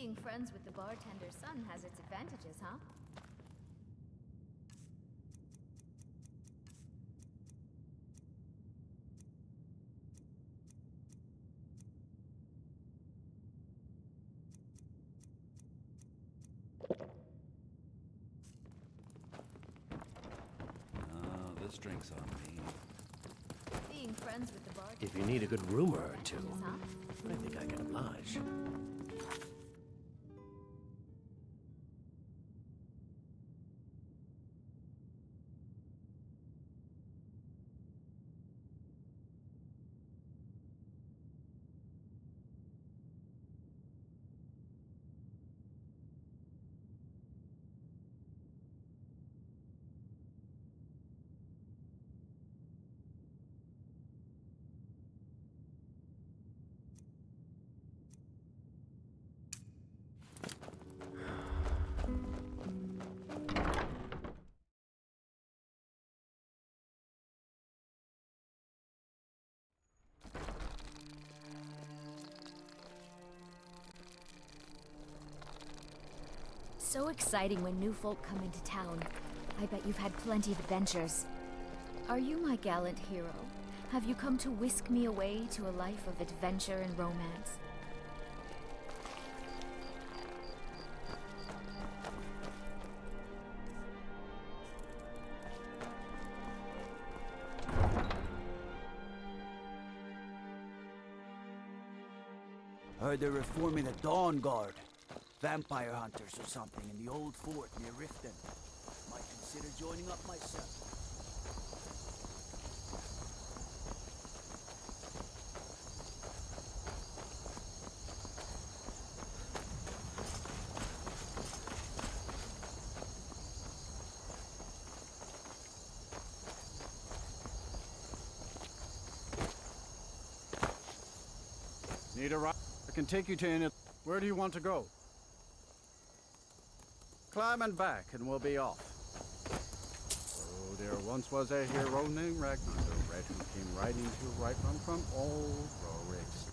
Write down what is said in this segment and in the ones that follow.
Being friends with the bartender's son has its advantages, huh? Oh, this drink's on me. Being friends with the bartender. If you need a good rumor or two, Huh? I think I can oblige. So exciting when new folk come into town. I bet you've had plenty of adventures. Are you my gallant hero? Have you come to whisk me away to a life of adventure and romance? Heard they're reforming the Dawn Guard. Vampire hunters or something in the old fort near Riften. Might consider joining up myself. Need a ride? I can take you to any... Where do you want to go? Climb and back, and we'll be off. Oh, there once was a hero named Ragnar the Red who came riding to right from old Rorik's.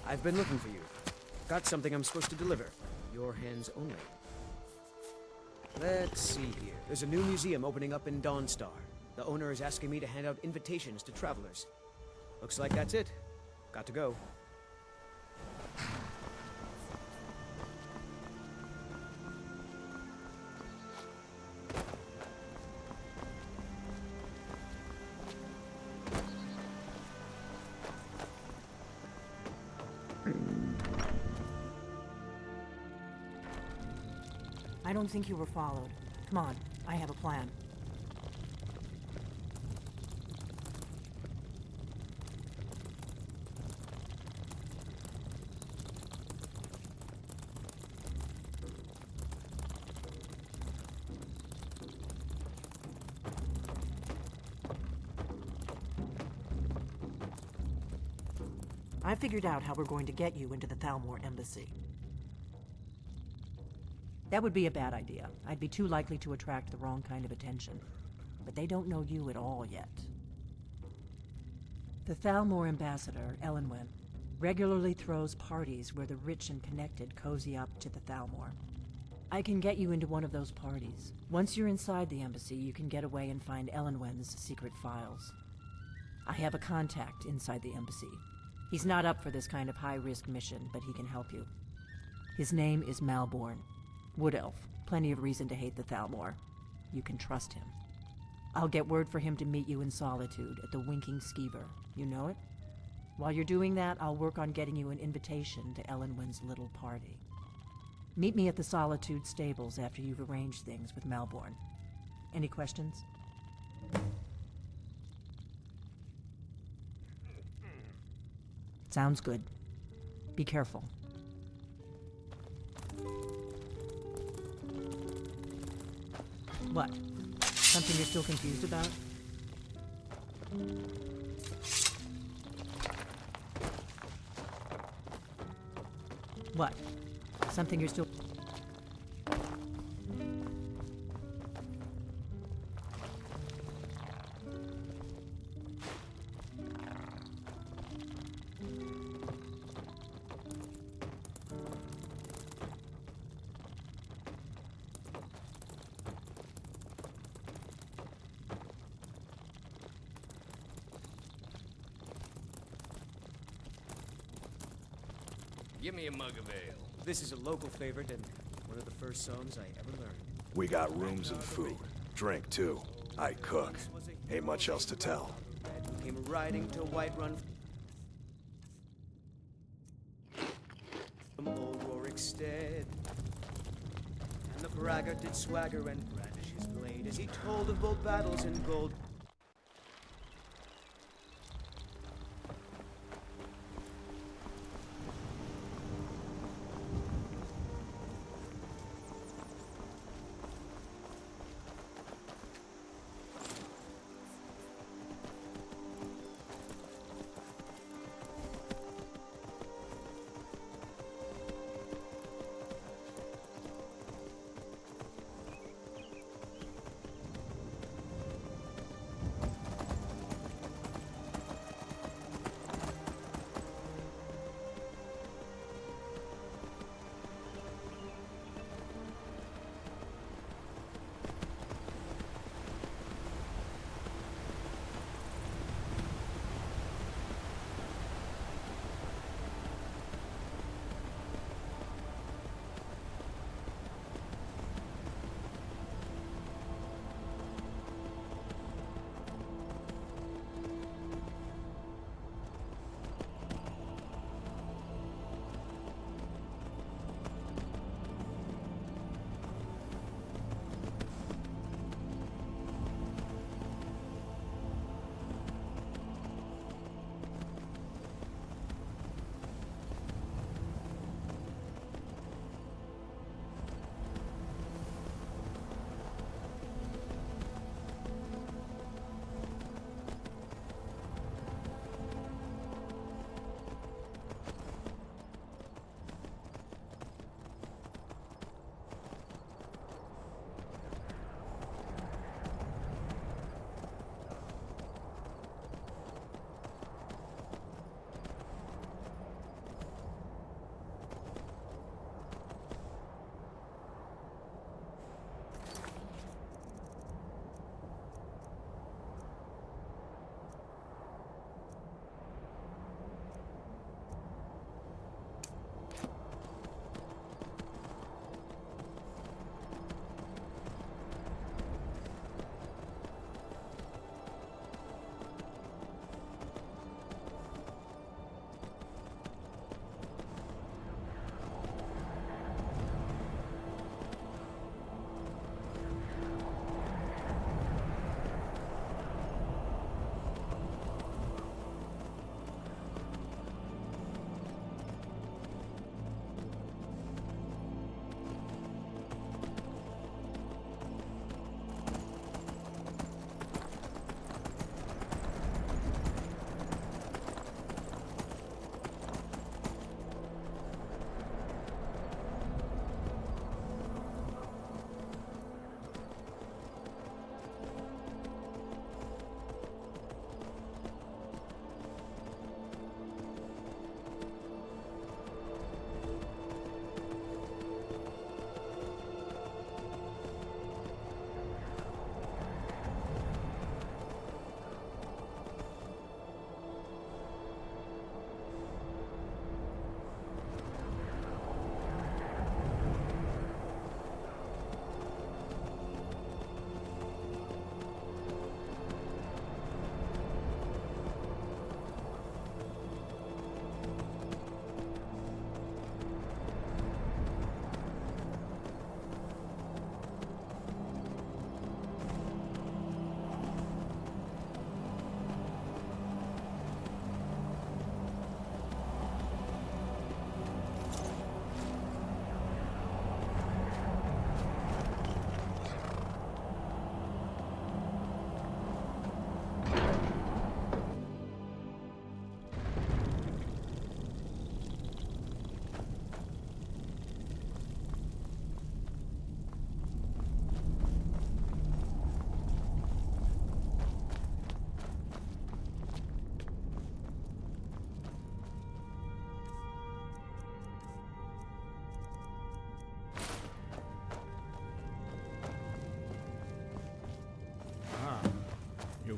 I've been looking for you. Got something I'm supposed to deliver. Your hands only. Let's see here. There's a new museum opening up in Dawnstar. The owner is asking me to hand out invitations to travelers. Looks like that's it. Got to go. I don't think you were followed. Come on, I have a plan. I figured out how we're going to get you into the Thalmor embassy. That would be a bad idea. I'd be too likely to attract the wrong kind of attention. But they don't know you at all yet. The Thalmor ambassador, Elenwen, regularly throws parties where the rich and connected cozy up to the Thalmor. I can get you into one of those parties. Once you're inside the embassy, you can get away and find Elenwen's secret files. I have a contact inside the embassy. He's not up for this kind of high-risk mission, but he can help you. His name is Malborn. Wood Elf. Plenty of reason to hate the Thalmor. You can trust him. I'll get word for him to meet you in Solitude at the Winking Skeever. You know it? While you're doing that, I'll work on getting you an invitation to Elenwen's little party. Meet me at the Solitude stables after you've arranged things with Malborn. Any questions? Sounds good. Be careful. What? Something you're still confused about? What? Something you're still... Give me a mug of ale. This is a local favorite and one of the first songs I ever learned. We got rooms and food. Drink, too. I cook. Ain't much else to tell. Who came riding to Whiterun from old Rorikstead. And the braggart did swagger and brandish his blade as he told of bold battles in gold.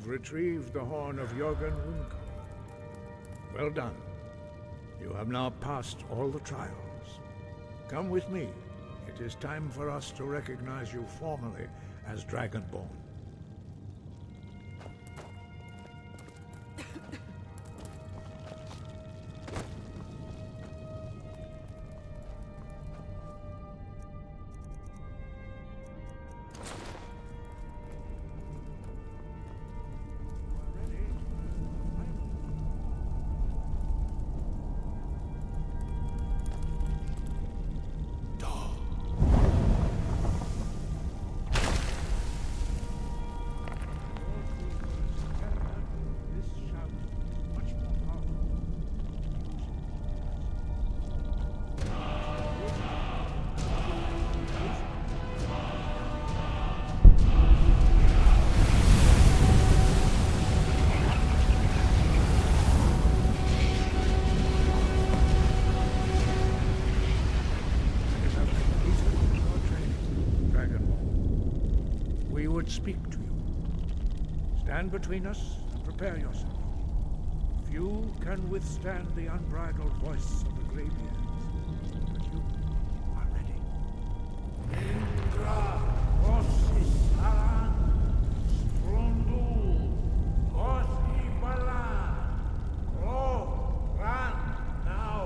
You've retrieved the horn of Jorgen Windco. Well done. You have now passed all the trials. Come with me. It is time for us to recognize you formally as Dragonborn. Speak to you. Stand between us and prepare yourself. Few can withstand the unbridled voice of the Greybeards, but you are ready. Indra, Osis, Aran, Sprundul, Osi Balan, Ro, Ran, now.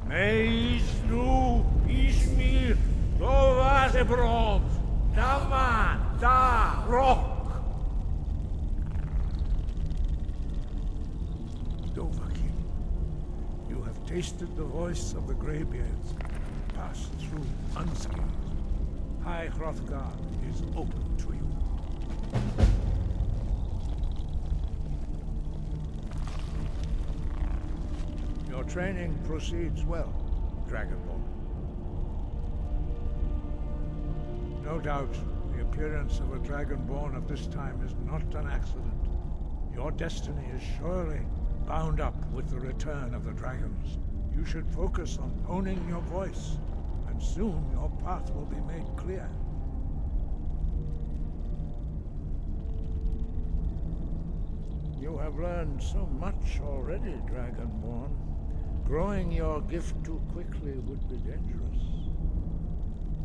Meis nu Ismir Dovazebrom Daman Da Rock Dovahkiin, you have tasted the voice of the Greybeards, passed through unscathed. High Hrothgar is open to you. Your training proceeds well, Dragonborn. No doubt, the appearance of a Dragonborn of this time is not an accident. Your destiny is surely bound up with the return of the dragons. You should focus on honing your voice, and soon your path will be made clear. You have learned so much already, Dragonborn. Growing your gift too quickly would be dangerous.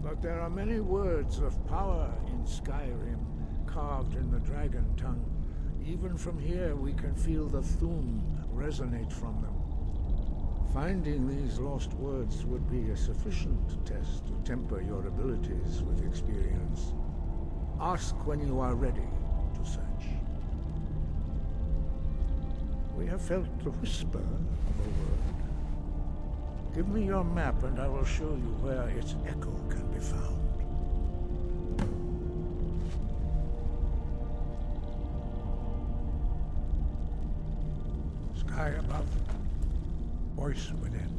But there are many words of power in Skyrim, carved in the dragon tongue. Even from here we can feel the Thu'um resonate from them. Finding these lost words would be a sufficient test to temper your abilities with experience. Ask when you are ready to search. We have felt the whisper of a word. Give me your map and I will show you where its echo can be found. Sky above, voice within.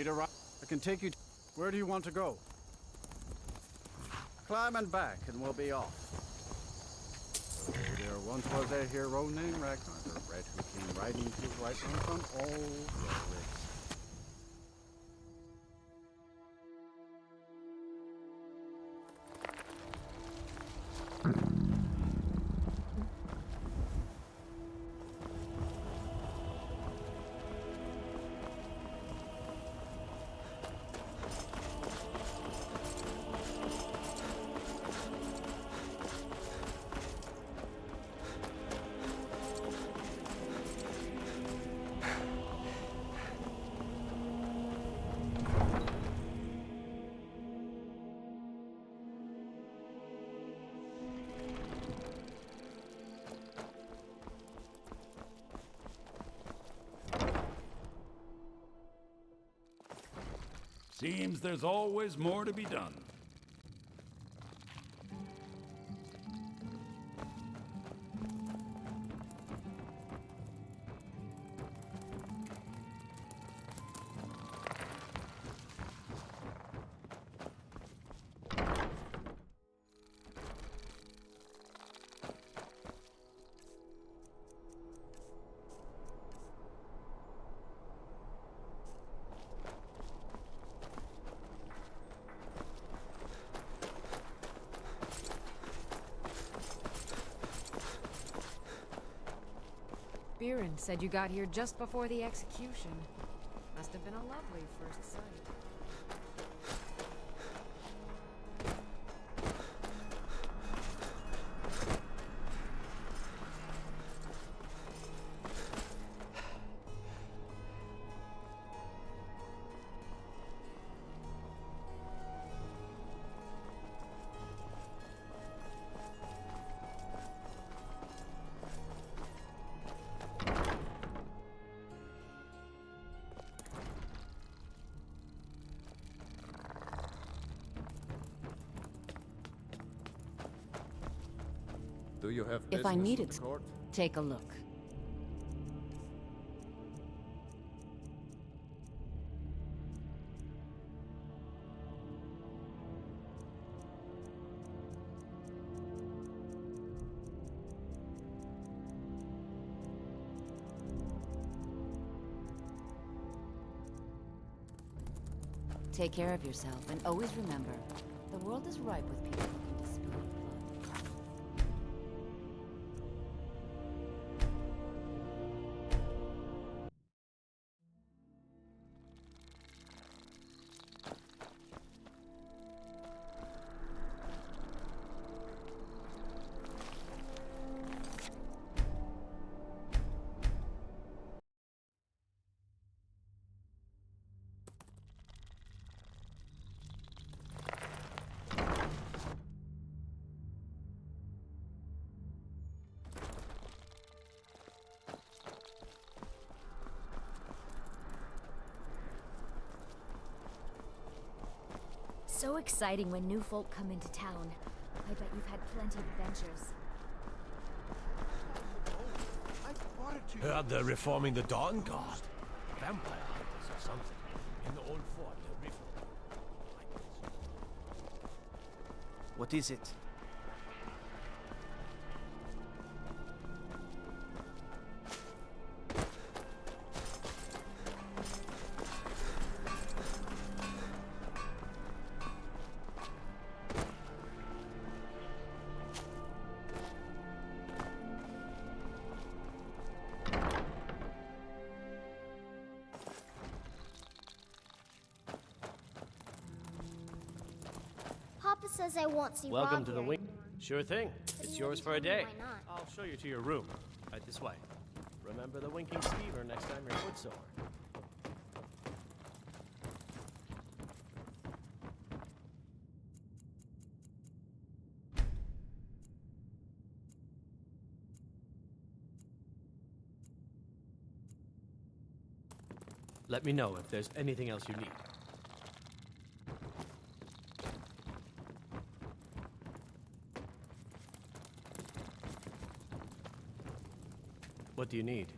Need a ride? I can take you. Where do you want to go? Climb and back, and we'll be off. So there once was a hero named Ragnar the Red who came riding to right from all roads. Seems there's always more to be done. Biren said you got here just before the execution. Must have been a lovely first sight. Do you have If I business needed with the court? Take a look. Take care of yourself, and always remember, the world is ripe with people looking to spill blood. So exciting when new folk come into town. I bet you've had plenty of adventures. Heard they're reforming the Dawn Guard. Vampire hunters or something. In the old fort, the river. What is it? Papa says I won't see Welcome Rob to the here wing. anymore. Sure thing. But It's he yours wouldn't for a tell me day. why not. I'll show you to your room. Right this way. Remember the winking skeever next time your foot's sore. Let me know if there's anything else you need. What do you need?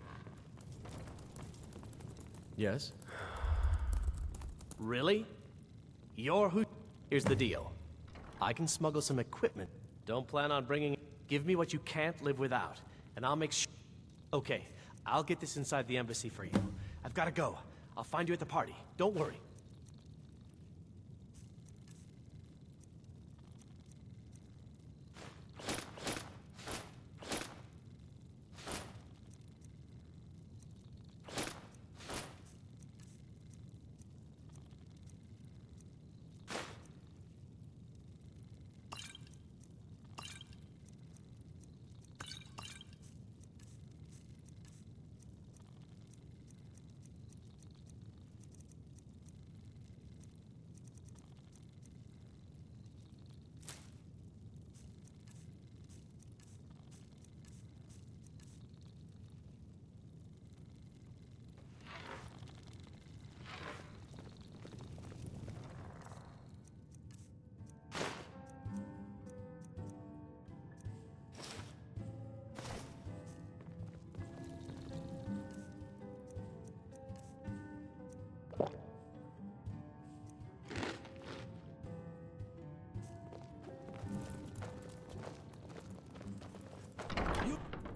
Yes? Really? You're who? Here's the deal. I can smuggle some equipment. Don't plan on bringing... Give me what you can't live without, and I'll make sure... Okay, I'll get this inside the embassy for you. I've gotta go. I'll find you at the party. Don't worry.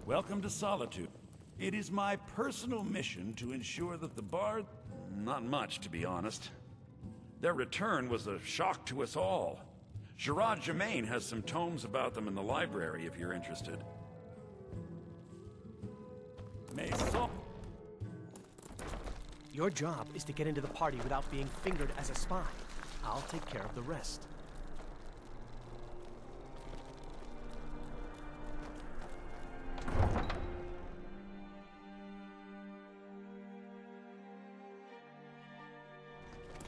Welcome to Solitude. It is my personal mission to ensure that the Bard... Not much, to be honest. Their return was a shock to us all. Gerard Germain has some tomes about them in the library, if you're interested. Maison... Your job is to get into the party without being fingered as a spy. I'll take care of the rest.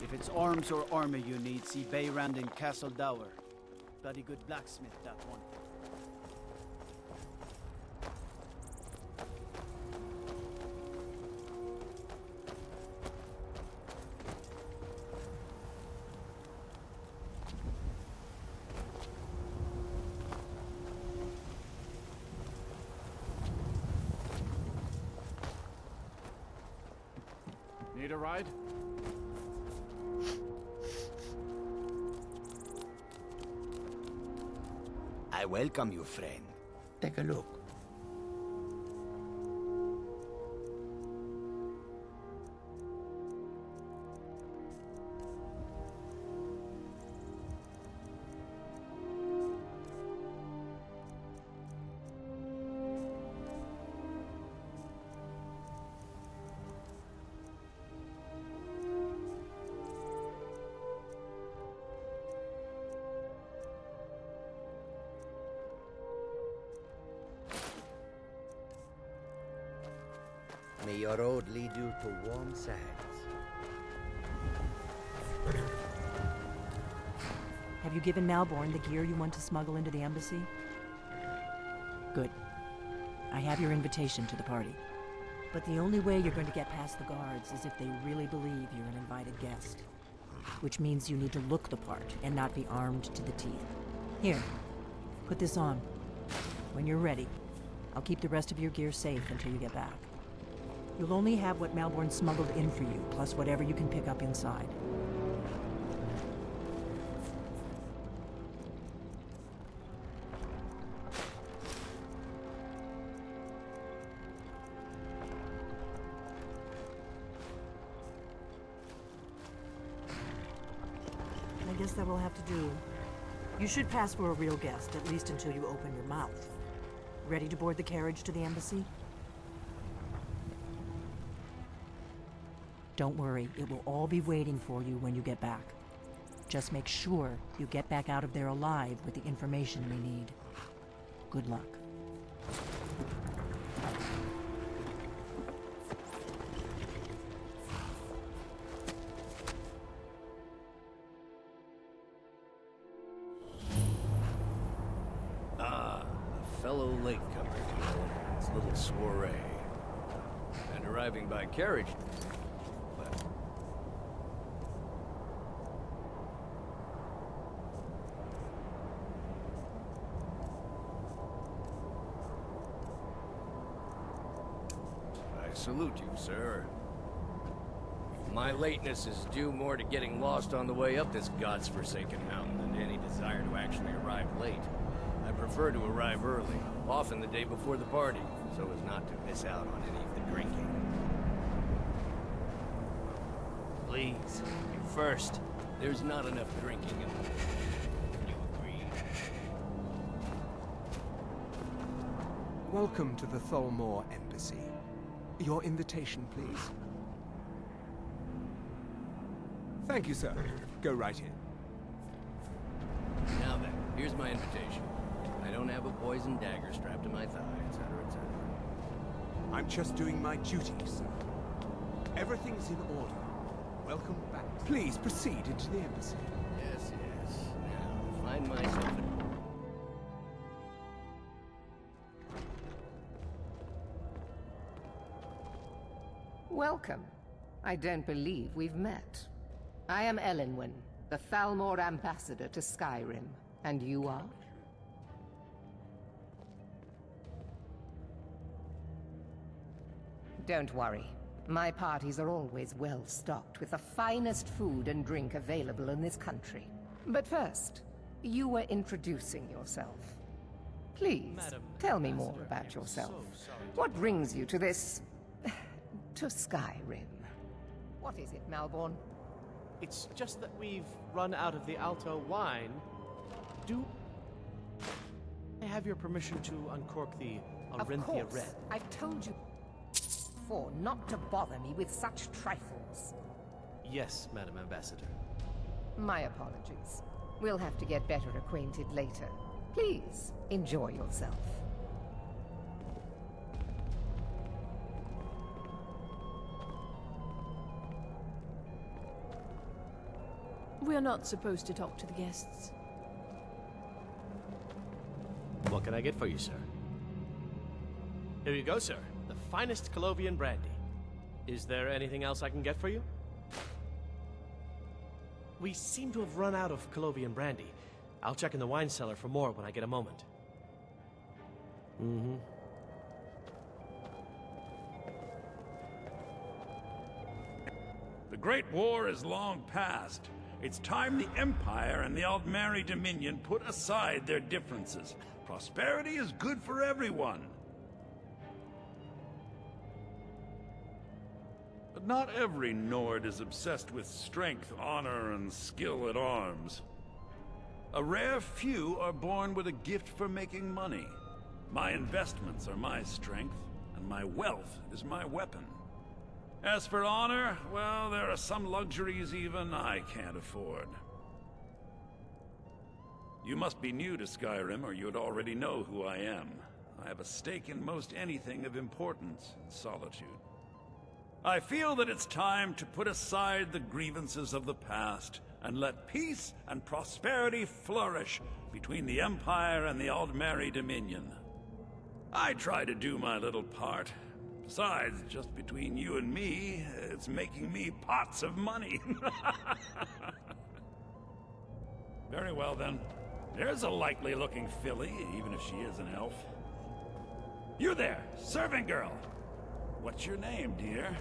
If it's arms or armor you need, see Bayrand in Castle Dower. Bloody good blacksmith, that one. Need a ride? I welcome you, friend. Take a look. May your road lead you to warm sands. Have you given Malborn the gear you want to smuggle into the embassy? Good. I have your invitation to the party. But the only way you're going to get past the guards is if they really believe you're an invited guest. Which means you need to look the part and not be armed to the teeth. Here, put this on. When you're ready, I'll keep the rest of your gear safe until you get back. You'll only have what Malborn smuggled in for you, plus whatever you can pick up inside. I guess that will have to do. You should pass for a real guest, at least until you open your mouth. Ready to board the carriage to the embassy? Don't worry, it will all be waiting for you when you get back. Just make sure you get back out of there alive with the information we need. Good luck. Ah, a fellow latecomer to its little soiree. And arriving by carriage. I salute you, sir. My lateness is due more to getting lost on the way up this god's-forsaken mountain than to any desire to actually arrive late. I prefer to arrive early, often the day before the party, so as not to miss out on any of the drinking. Please, you first. There's not enough drinking in the world. You agree? Welcome to the Tholmor Embassy. Your invitation, please. Thank you, sir. Go right in. Now then, here's my invitation. I don't have a poison dagger strapped to my thigh, etc., etc. I'm just doing my duty, sir. Everything's in order. Welcome back. Please proceed into the embassy. Yes, yes. Now, find myself a... Welcome. I don't believe we've met. I am Elenwen, the Thalmor ambassador to Skyrim. And you are? Don't worry. My parties are always well stocked with the finest food and drink available in this country. But first, you were introducing yourself. Please, tell me more about yourself. What brings you to this... to Skyrim? What is it, Malborn? It's just that we've run out of the Alto wine. Do I have your permission to uncork the Arinthia Of course. Red? I've told you before not to bother me with such trifles. Yes, Madam Ambassador. My apologies. We'll have to get better acquainted later. Please, enjoy yourself. We're not supposed to talk to the guests. What can I get for you, sir? Here you go, sir. The finest Colovian brandy. Is there anything else I can get for you? We seem to have run out of Colovian brandy. I'll check in the wine cellar for more when I get a moment. Mm-hmm. The Great War is long past. It's time the Empire and the Aldmeri Dominion put aside their differences. Prosperity is good for everyone. But not every Nord is obsessed with strength, honor, and skill at arms. A rare few are born with a gift for making money. My investments are my strength, and my wealth is my weapon. As for honor, well, there are some luxuries even I can't afford. You must be new to Skyrim, or you'd already know who I am. I have a stake in most anything of importance in Solitude. I feel that it's time to put aside the grievances of the past and let peace and prosperity flourish between the Empire and the Aldmeri Dominion. I try to do my little part. Besides, just between you and me, it's making me pots of money. Very well, then. There's a likely-looking filly, even if she is an elf. You there, serving girl! What's your name, dear?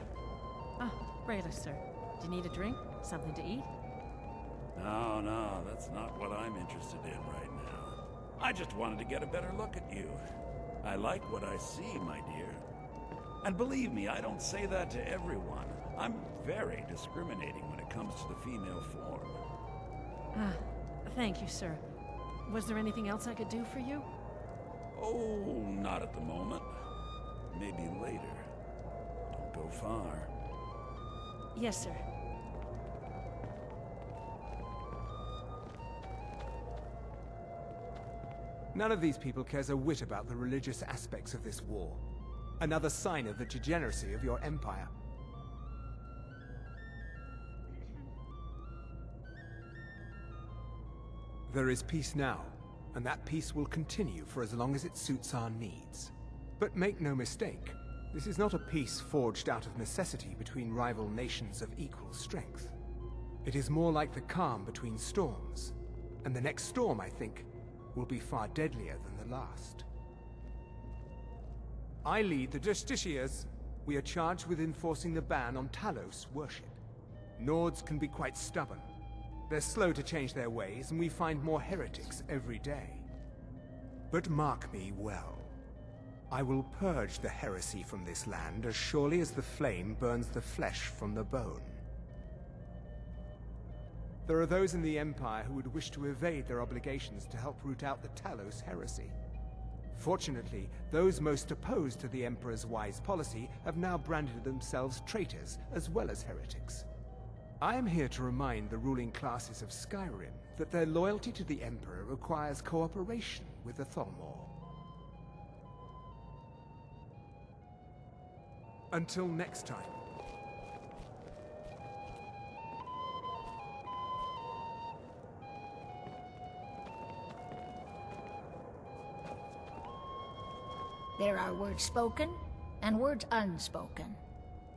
Ah, Rayla, sir. Do you need a drink? Something to eat? No, that's not what I'm interested in right now. I just wanted to get a better look at you. I like what I see, my dear. And believe me, I don't say that to everyone. I'm very discriminating when it comes to the female form. Ah, thank you, sir. Was there anything else I could do for you? Oh, not at the moment. Maybe later. Don't go far. Yes, sir. None of these people cares a whit about the religious aspects of this war. Another sign of the degeneracy of your empire. There is peace now, and that peace will continue for as long as it suits our needs. But make no mistake, this is not a peace forged out of necessity between rival nations of equal strength. It is more like the calm between storms, and the next storm, I think, will be far deadlier than the last. I lead the Justiciars. We are charged with enforcing the ban on Talos worship. Nords can be quite stubborn. They're slow to change their ways, and we find more heretics every day. But mark me well. I will purge the heresy from this land as surely as the flame burns the flesh from the bone. There are those in the Empire who would wish to evade their obligations to help root out the Talos heresy. Fortunately, those most opposed to the Emperor's wise policy have now branded themselves traitors as well as heretics. I am here to remind the ruling classes of Skyrim that their loyalty to the Emperor requires cooperation with the Thalmor. Until next time. There are words spoken and words unspoken.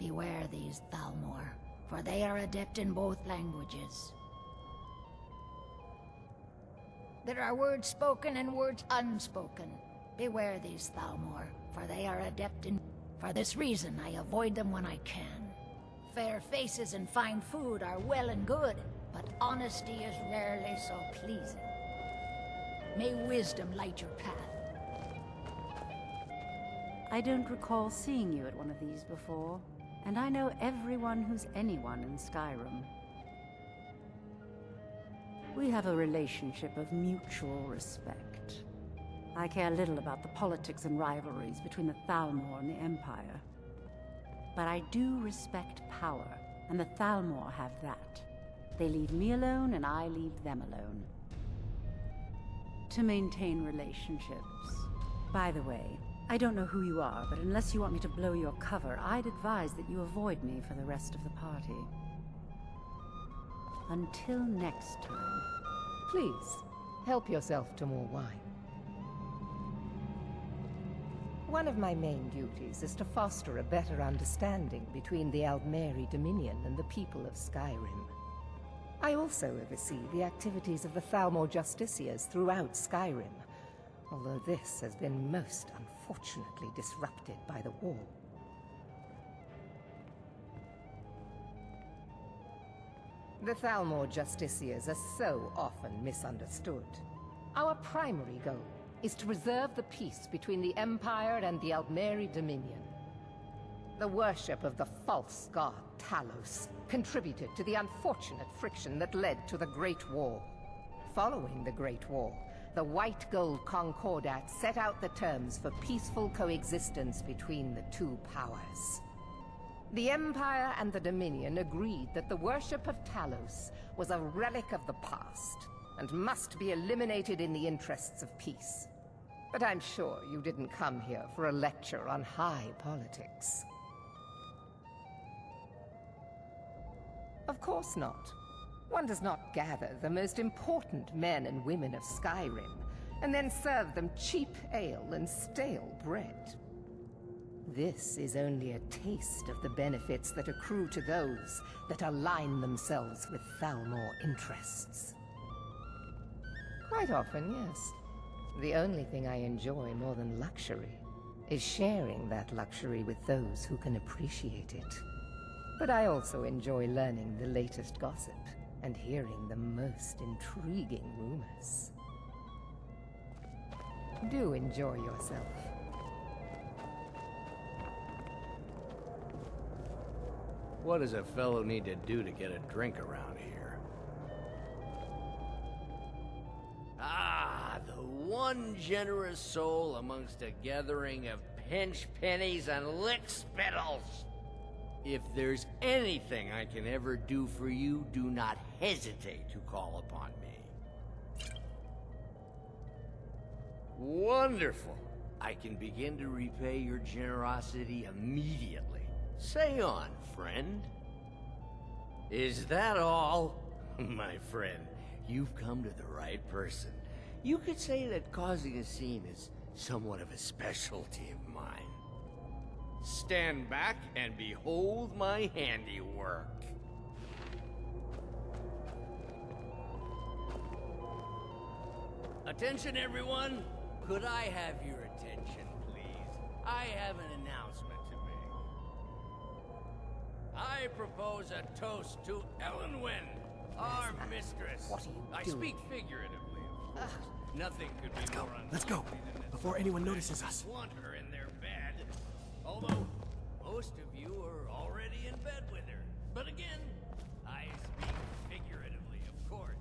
Beware these Thalmor, for they are adept in both languages. There are words spoken and words unspoken. Beware these Thalmor, for they are adept in... For this reason, I avoid them when I can. Fair faces and fine food are well and good, but honesty is rarely so pleasing. May wisdom light your path. I don't recall seeing you at one of these before, and I know everyone who's anyone in Skyrim. We have a relationship of mutual respect. I care little about the politics and rivalries between the Thalmor and the Empire. But I do respect power, and the Thalmor have that. They leave me alone, and I leave them alone. To maintain relationships. By the way, I don't know who you are, but unless you want me to blow your cover, I'd advise that you avoid me for the rest of the party. Until next time. Please, help yourself to more wine. One of my main duties is to foster a better understanding between the Aldmeri Dominion and the people of Skyrim. I also oversee the activities of the Thalmor Justiciars throughout Skyrim, although this has been most unfortunately disrupted by the war. The Thalmor Justiciars are so often misunderstood. Our primary goal is to preserve the peace between the Empire and the Aldmeri Dominion. The worship of the false god Talos contributed to the unfortunate friction that led to the Great War. Following the Great War, the White Gold Concordat set out the terms for peaceful coexistence between the two powers. The Empire and the Dominion agreed that the worship of Talos was a relic of the past and must be eliminated in the interests of peace. But I'm sure you didn't come here for a lecture on high politics. Of course not. One does not gather the most important men and women of Skyrim and then serve them cheap ale and stale bread. This is only a taste of the benefits that accrue to those that align themselves with Thalmor interests. Quite often, yes. The only thing I enjoy more than luxury is sharing that luxury with those who can appreciate it. But I also enjoy learning the latest gossip and hearing the most intriguing rumors. Do enjoy yourself. What does a fellow need to do to get a drink around here? Ah, the one generous soul amongst a gathering of pinch pennies and lick spittles. If there's anything I can ever do for you, do not hesitate to call upon me. Wonderful. I can begin to repay your generosity immediately. Say on, friend. Is that all? My friend, you've come to the right person. You could say that causing a scene is somewhat of a specialty of mine. Stand back and behold my handiwork. Attention, everyone! Could I have your attention, please? I have an announcement to I propose a toast to Elenwen, our mistress. What are you I doing? speak figuratively, of course. Nothing could be more Let's go, before anyone notices us. want her in their bed. Although, most of you are already in bed with her. But again, I speak figuratively, of course.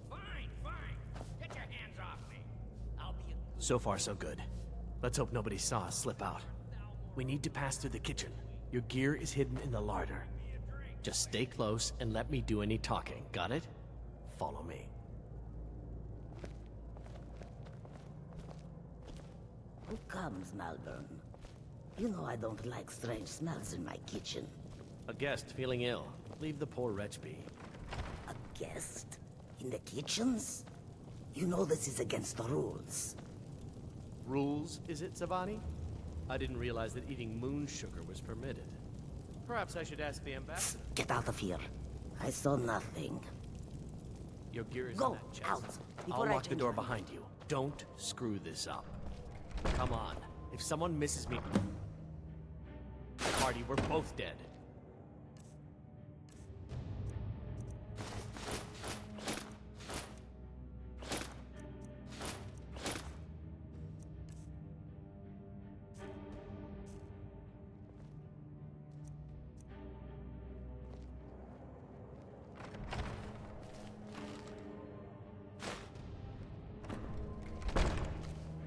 Fine, fine. Get your hands off me. I'll be a So far, so good. Let's hope nobody saw us slip out. We need to pass through the kitchen. Your gear is hidden in the larder. Just stay close and let me do any talking. Got it? Follow me. Who comes, Malvern? You know I don't like strange smells in my kitchen. A guest feeling ill. Leave the poor wretch be. A guest? In the kitchens? You know this is against the rules. Rules, is it, Zavani? I didn't realize that eating moon sugar was permitted. Perhaps I should ask the ambassador. Get out of here. I saw nothing. Your gear is Go in that chest. out, I'll before I lock the change door my behind you. Don't screw this up. Come on. If someone misses me... Party, we're both dead.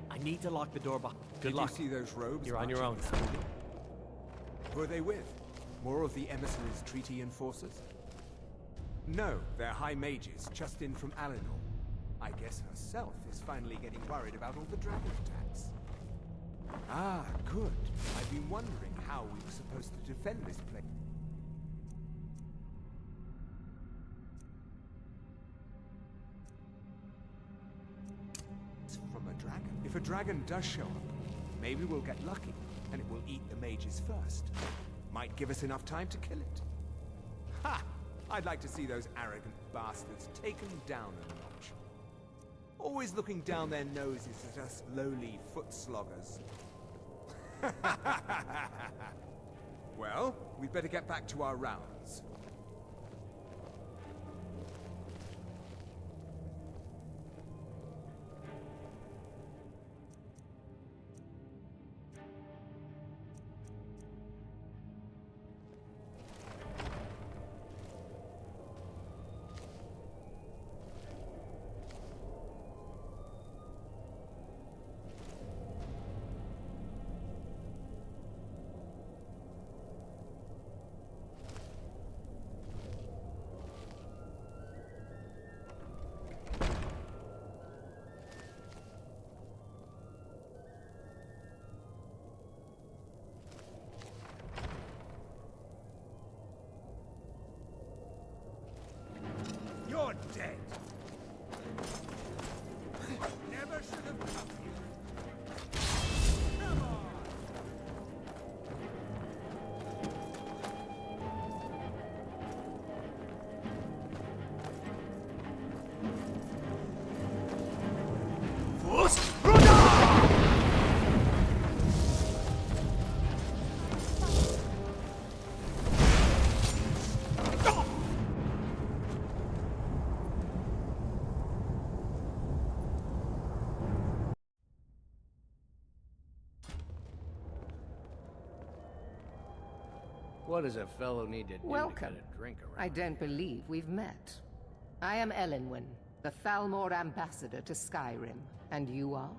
I need to lock the door behind. Good Did luck. you see those robes? You're on your own marching now. this morning? Who are they with? More of the emissaries' treaty enforcers? No, they're high mages, just in from Alinor. I guess herself is finally getting worried about all the dragon attacks. Ah, good. I've been wondering how we were supposed to defend this place. From a dragon. If a dragon does show up, maybe we'll get lucky, and it will eat the mages first. Might give us enough time to kill it. Ha! I'd like to see those arrogant bastards taken down a notch. Always looking down their noses at us lowly foot sloggers. Well, we'd better get back to our rounds. You're dead. Never should have come here. Come on. What does a fellow need to do Welcome. to get a drink around? I don't believe we've met. I am Elenwen, the Thalmor ambassador to Skyrim. And you are?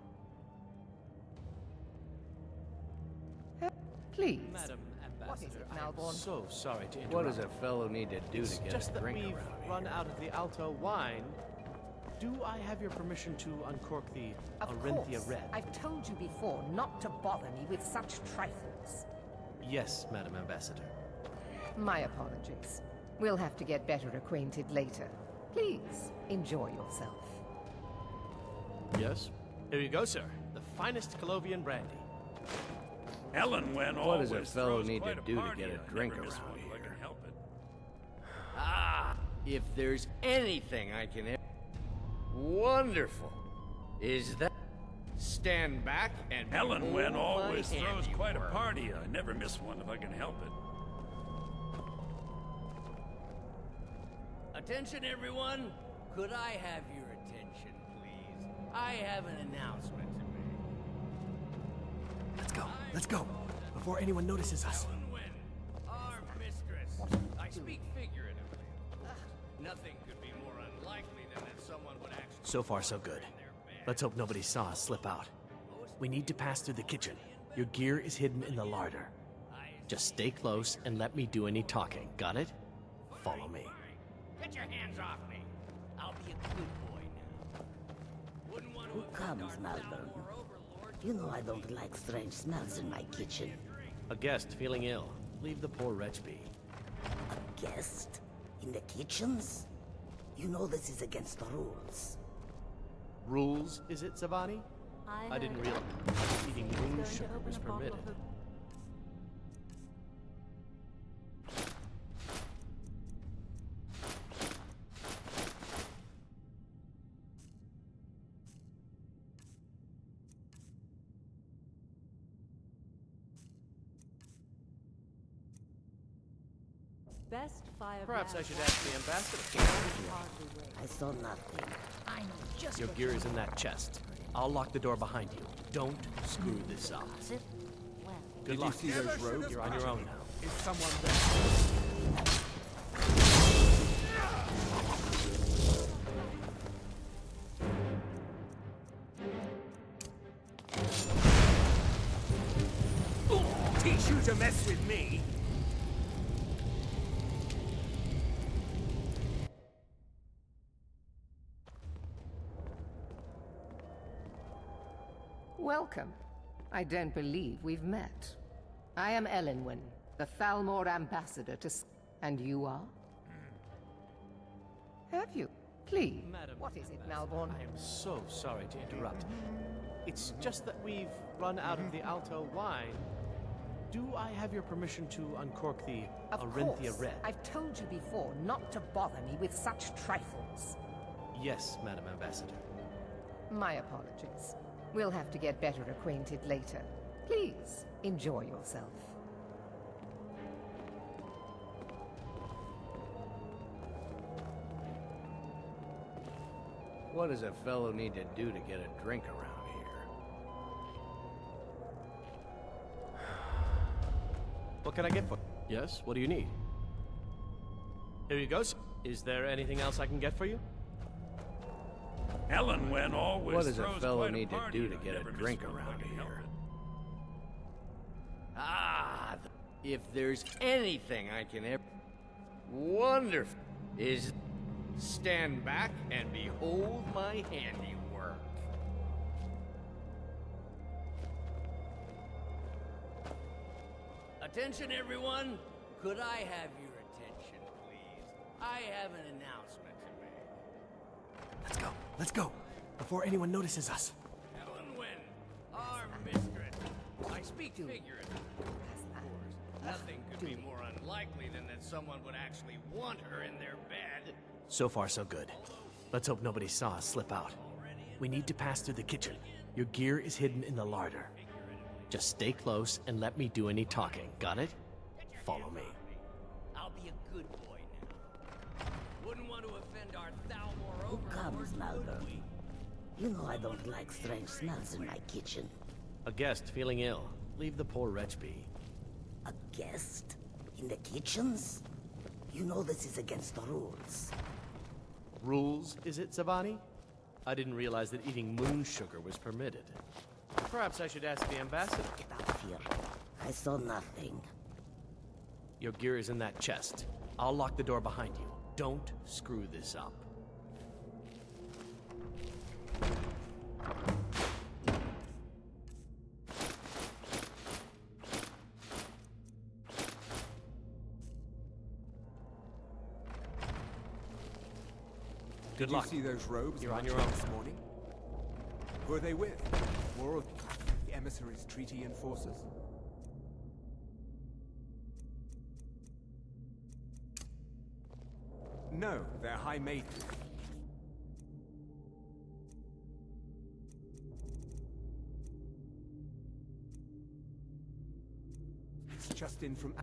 Please. Madam What is Ambassador, it, I am Malborn? so sorry to interrupt. What does a fellow need to do It's to get just a that drink we've around run out of the Alto wine. Do I have your permission to uncork the Of Arinthia course. Red? I've told you before not to bother me with such trifles. Yes, Madam Ambassador. My apologies. We'll have to get better acquainted later. Please, enjoy yourself. Yes? Here you go, sir. The finest Colovian brandy. Elenwen What always does a fellow throws need to quite do to party. get a I drink never miss around one if I here? can help it. Ah, if there's anything I can... Wonderful. Is that... Stand back and... Elenwen hold my always throws handiwork. quite a party. I never miss one if I can help it. Attention, everyone! Could I have your attention, please? I have an announcement to make. Let's go, before anyone notices us. Our mistress. I speak figuratively, of course. Nothing could be more unlikely than that someone would actually... So far, so good. Let's hope nobody saw us slip out. We need to pass through the kitchen. Your gear is hidden in the larder. Just stay close and let me do any talking. Got it? Follow me. Get your hands off me! I'll be a good boy now. Wouldn't want to Who comes, Malvern? You know I don't like strange smells in my kitchen. A guest feeling ill. Leave the poor wretch be. A guest? In the kitchens? You know this is against the rules. Rules, is it, Savani? I didn't realize eating moon sugar was permitted. Best fire. Perhaps I should ask the ambassador. I saw nothing. I know just Your what gear you is in that chest. I'll lock the door behind you. Don't screw this up. Good luck. Did you see those robes? You're on your own now. Is someone there? Teach you to mess with me? Welcome. I don't believe we've met. I am Elenwen, the Thalmor ambassador to and you are? Have you? Please. Madam, What is it, Malborn? I am so sorry to interrupt. It's just that we've run out of the Alto wine. Do I have your permission to uncork the Of Arinthia course. Red? I've told you before not to bother me with such trifles. Yes, Madam Ambassador. My apologies. We'll have to get better acquainted later. Please, enjoy yourself. What does a fellow need to do to get a drink around here? What can I get for you? Yes, what do you need? Here you go, sir. Is there anything else I can get for you? Elenwen always What does a throws fellow quite need to party. do to I get never a miss drink one if I around can help here? it. Ah, if there's anything I can ever... Wonderful. Is stand back and behold my handiwork. Attention, everyone. Could I have your attention, please? I have an announcement to make. Let's go, before anyone notices us. Elenwen, our mistress. I speak figuratively, of course. Nothing could be more unlikely than that someone would actually want her in their bed. So far, so good. Let's hope nobody saw us slip out. We need to pass through the kitchen. Your gear is hidden in the larder. Just stay close and let me do any talking. Got it? Follow me. I'll be a good boy now. Wouldn't want to offend our Thalmor Who overlord, comes, would Malvern? we? You know I don't like strange smells in my kitchen. A guest feeling ill. Leave the poor wretch be. A guest? In the kitchens? You know this is against the rules. Rules, is it, Savani? I didn't realize that eating moon sugar was permitted. Perhaps I should ask the ambassador. Get out of here. I saw nothing. Your gear is in that chest. I'll lock the door behind you. Don't screw this up. Good Did luck. you see those robes You're on marching your own this now. morning? Who are they with? More of the emissaries' treaty enforcers? No, they're high maiden. It's just in from...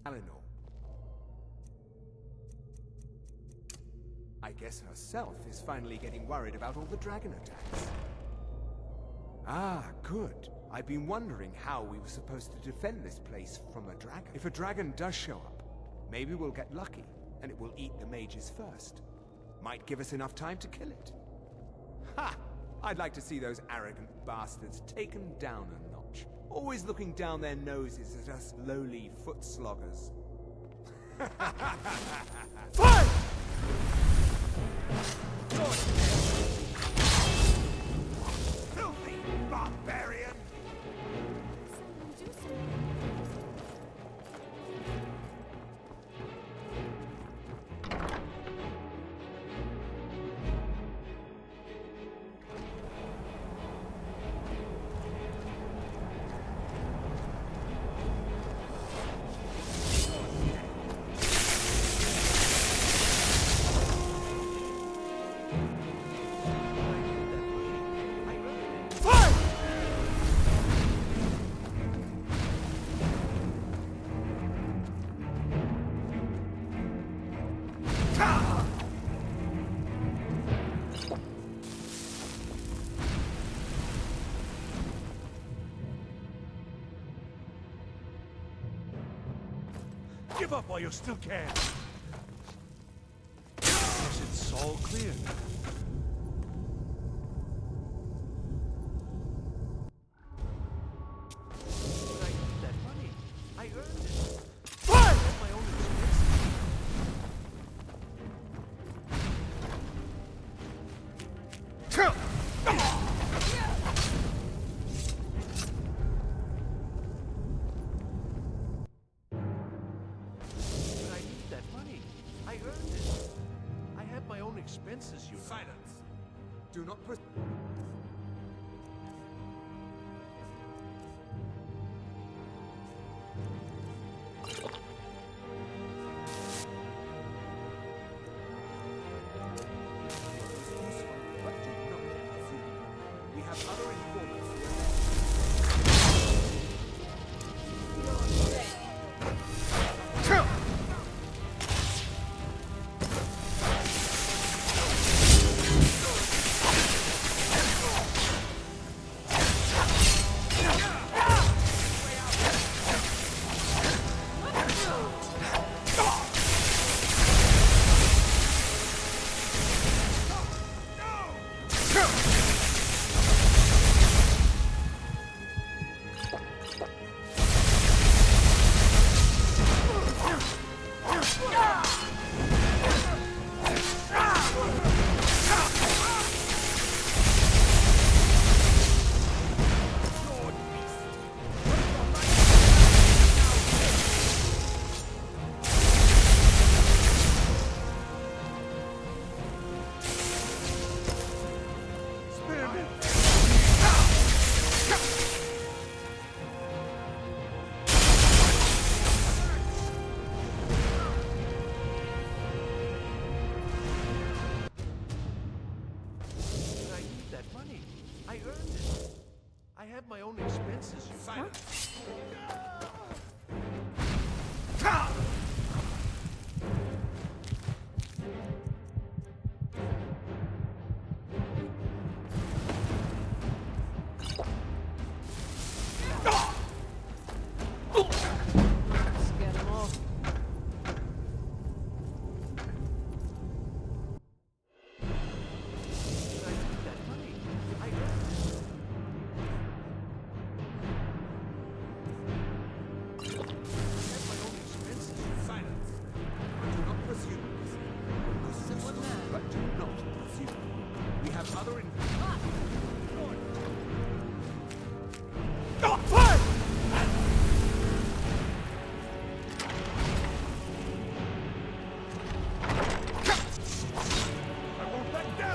Eleanor. I guess herself is finally getting worried about all the dragon attacks. Ah, good. I've been wondering how we were supposed to defend this place from a dragon. If a dragon does show up, maybe we'll get lucky, and it will eat the mages first. Might give us enough time to kill it. Ha! I'd like to see those arrogant bastards taken down a notch. Always looking down their noses at us lowly foot sloggers. Fire! Filthy barbarian! Someone do something. Give up while you still can. Guess it's all clear now. But I need that money. I earned it. I have my own But I need that money. I earned it. I have my own expenses, you know. Silence! Do not put... We have other informants here. But I need that money. I earned it. I have my own expenses, you know. Silence! Let's get him off. But I need that money. I earned it. I have my own expenses. Silence! Do not presume. But do not presume. We have other I won't back down.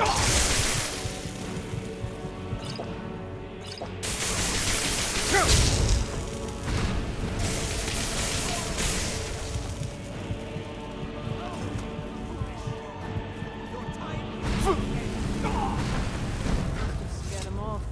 Let's get him off.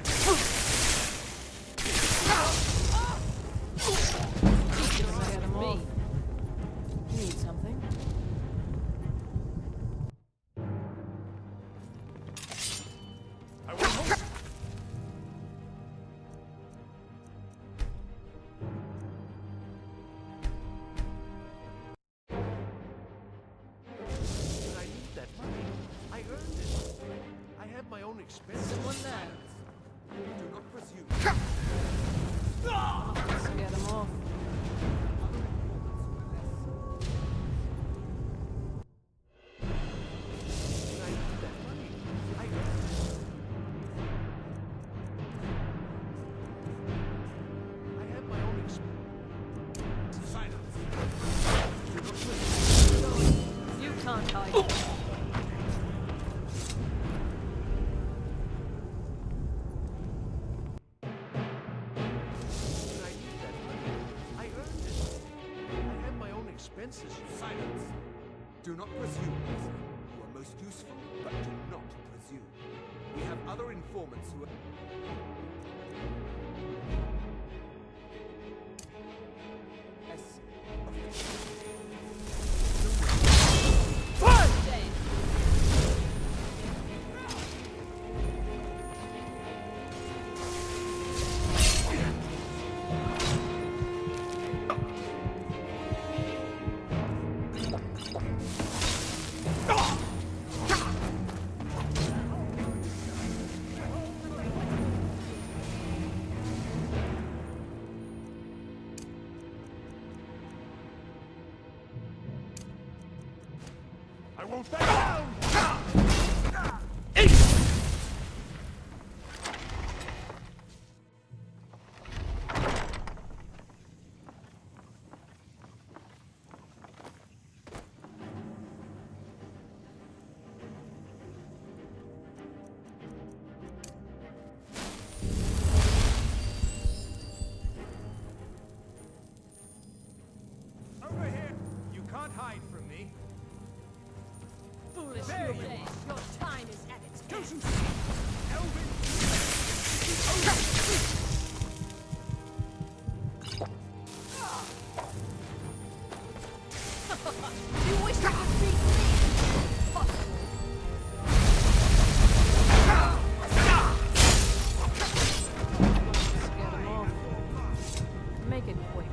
Skyrim! Get him off. Need something? I will host. But I need that money. I earned it. I have my own expenses. Someone there. Do not pursue. Let's get him off. But I need that money. I earned it. I have my own expenses. Silence. Do not pursue. You can't hide. But I need that money. I earned it. I have my own expenses. Silence. Do not presume, Lisa. You are most useful, but do not presume. We have other informants who are... I won't back down! Over here! You can't hide from me. Foolish There you human. Your time is at its Go end. to Elvin! You wish I could beat me? Let's get him off. Make it quick.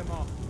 him off.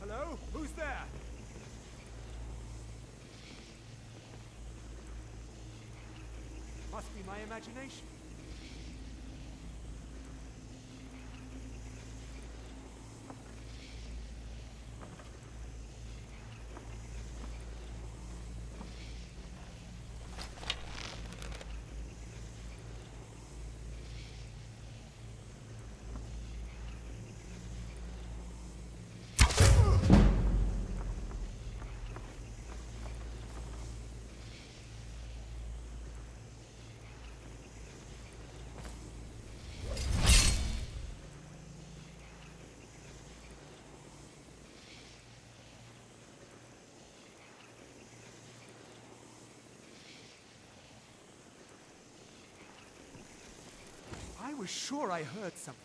Hello? Who's there? Must be my imagination. was sure I heard something.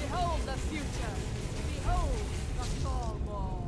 Behold the future! Behold the Thalmor!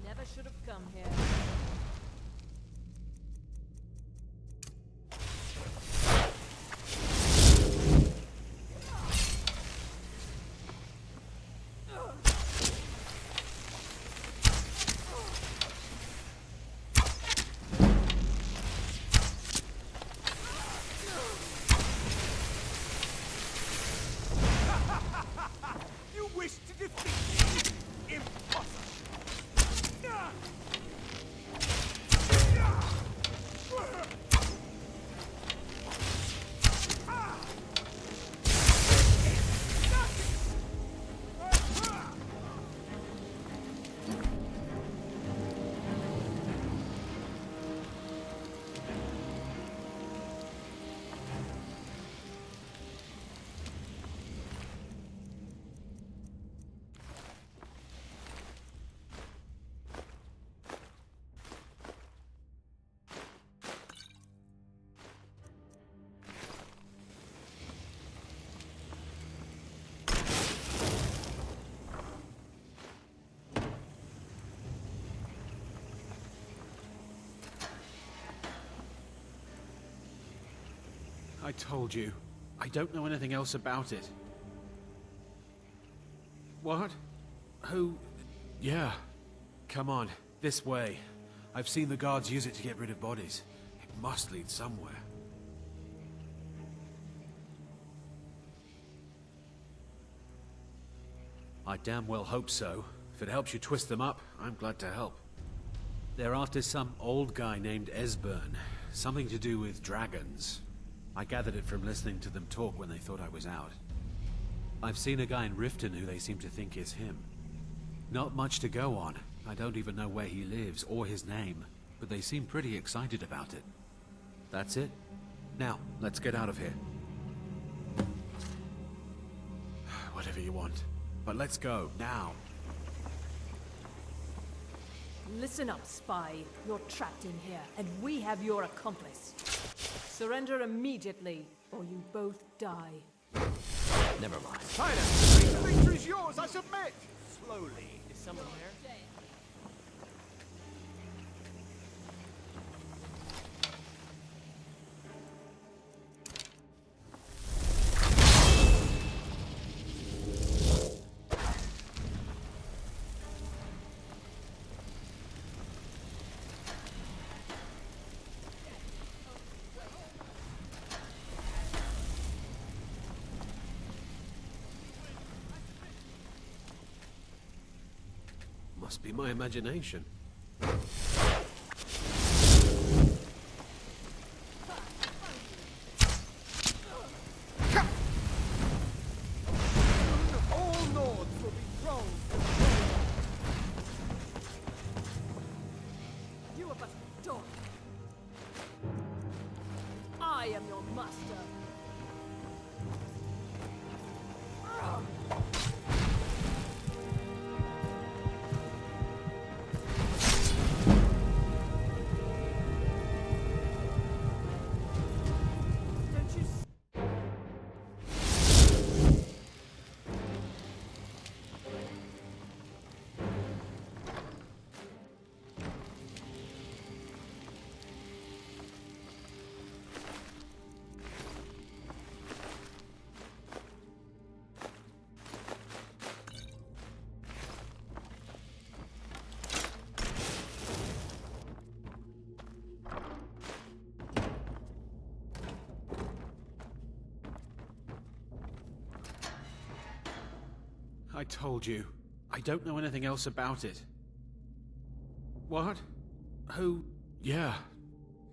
Never should have come here. You wish to defeat me? Impossible! I told you. I don't know anything else about it. What? Who? Yeah. Come on, this way. I've seen the guards use it to get rid of bodies. It must lead somewhere. I damn well hope so. If it helps you twist them up, I'm glad to help. They're after some old guy named Esbern. Something to do with dragons. I gathered it from listening to them talk when they thought I was out. I've seen a guy in Riften who they seem to think is him. Not much to go on. I don't even know where he lives or his name, but they seem pretty excited about it. That's it. Now, let's get out of here. Whatever you want. But let's go, now. Listen up, spy. You're trapped in here, and we have your accomplice. Surrender immediately, or you both die. Never mind. Silence! The victory's yours, I submit! Slowly. Is someone there? Must be my imagination. All Nords will be thrown. You are but a dog. I am your master. I told you. I don't know anything else about it. What? Who? Yeah.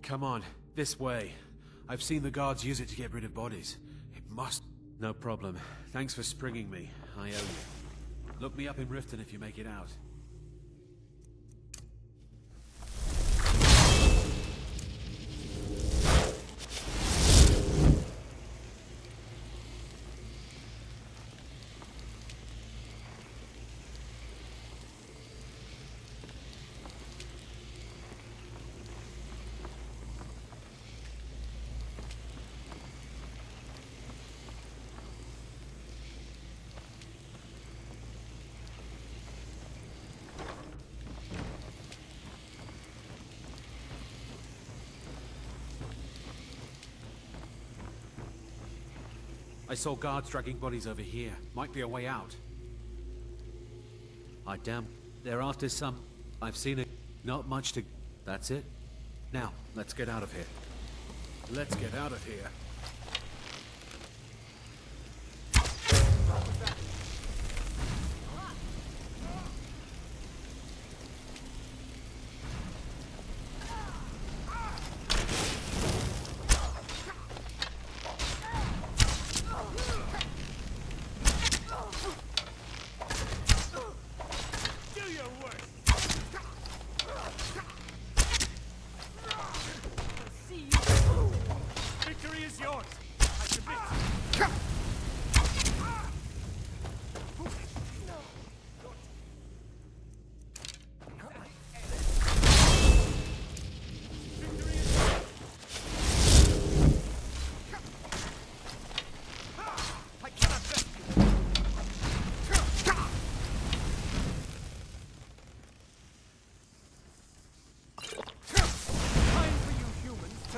Come on, this way. I've seen the guards use it to get rid of bodies. It must... No problem. Thanks for springing me. I owe you. Look me up in Riften if you make it out. I saw guards dragging bodies over here. Might be a way out. I damn... They're after some... I've seen it. Not much to... That's it. Now, let's get out of here. Let's get out of here.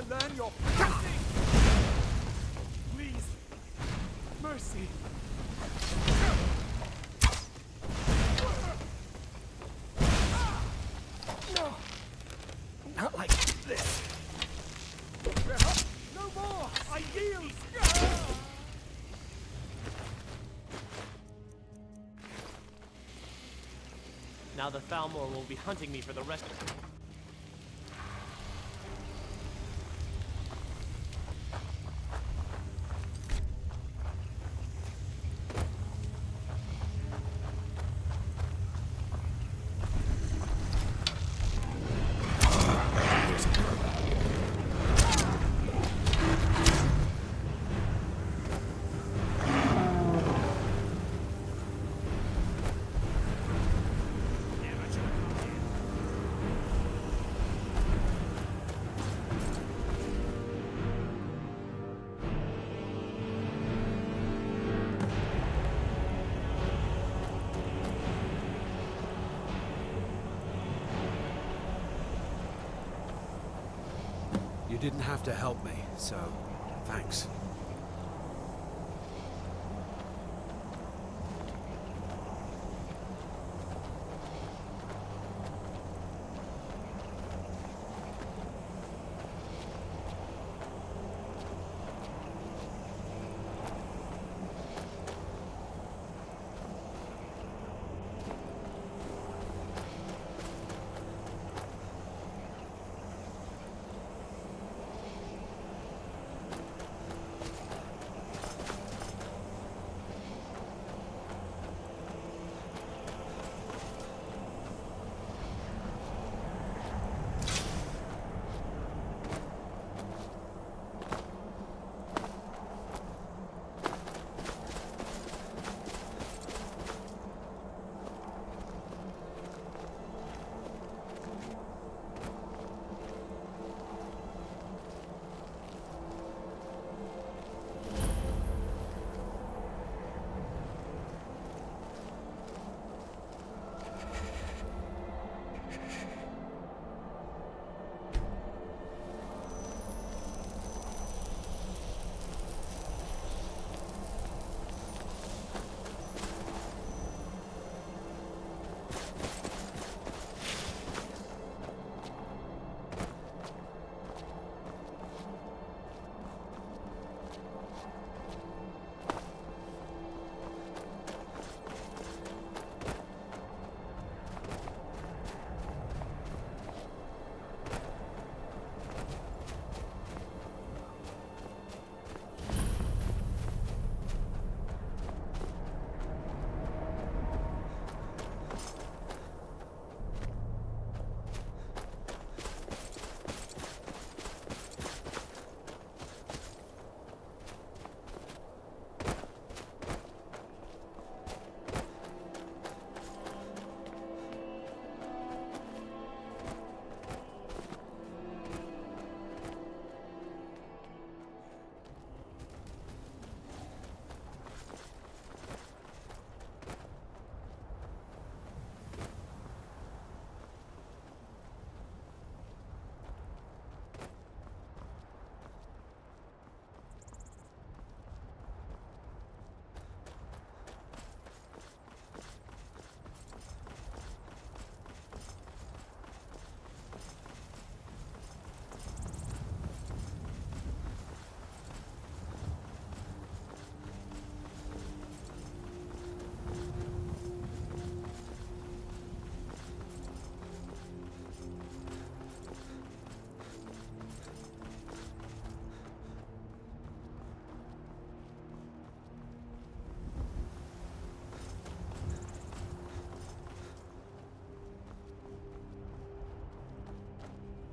Learn your please, mercy. No, not like this. No more. I yield. Now the Thalmor will be hunting me for the rest of it. didn't have to help me, so thanks.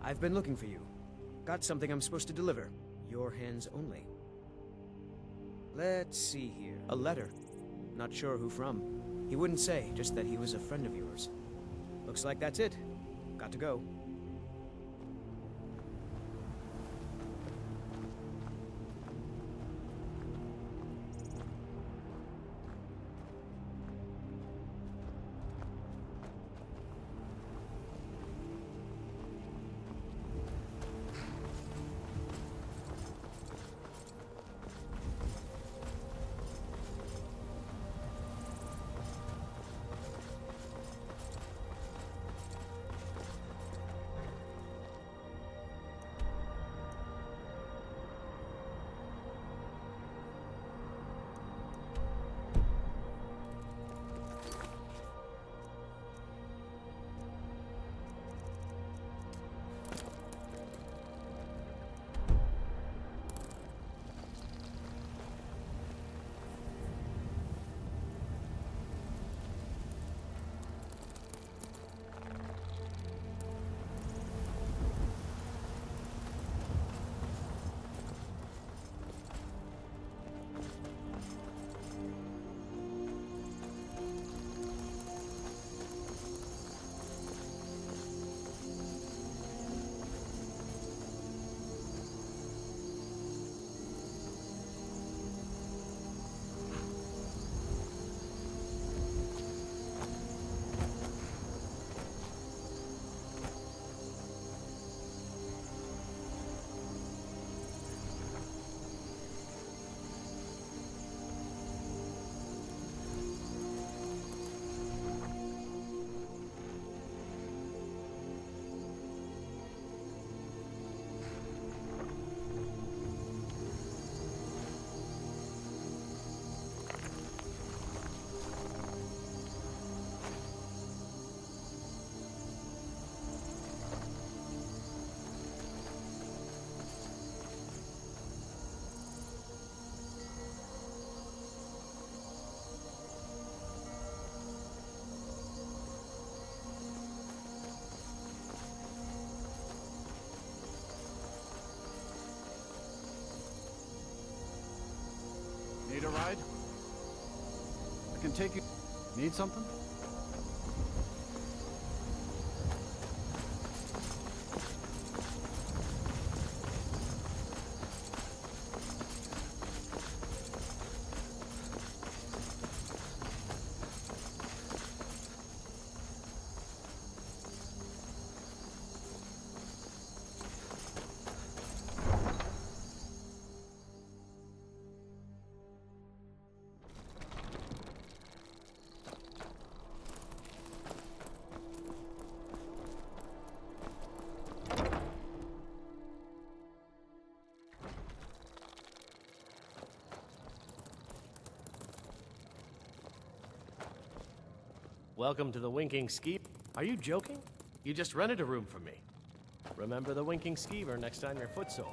I've been looking for you. Got something I'm supposed to deliver. Your hands only. Let's see here. A letter. Not sure who from. He wouldn't say, just that he was a friend of yours. Looks like that's it. Got to go. guide. I can take you... Need something? Welcome to the Winking Skeever. Are you joking? You just rented a room for me. Remember the Winking Skeever next time you're footsore.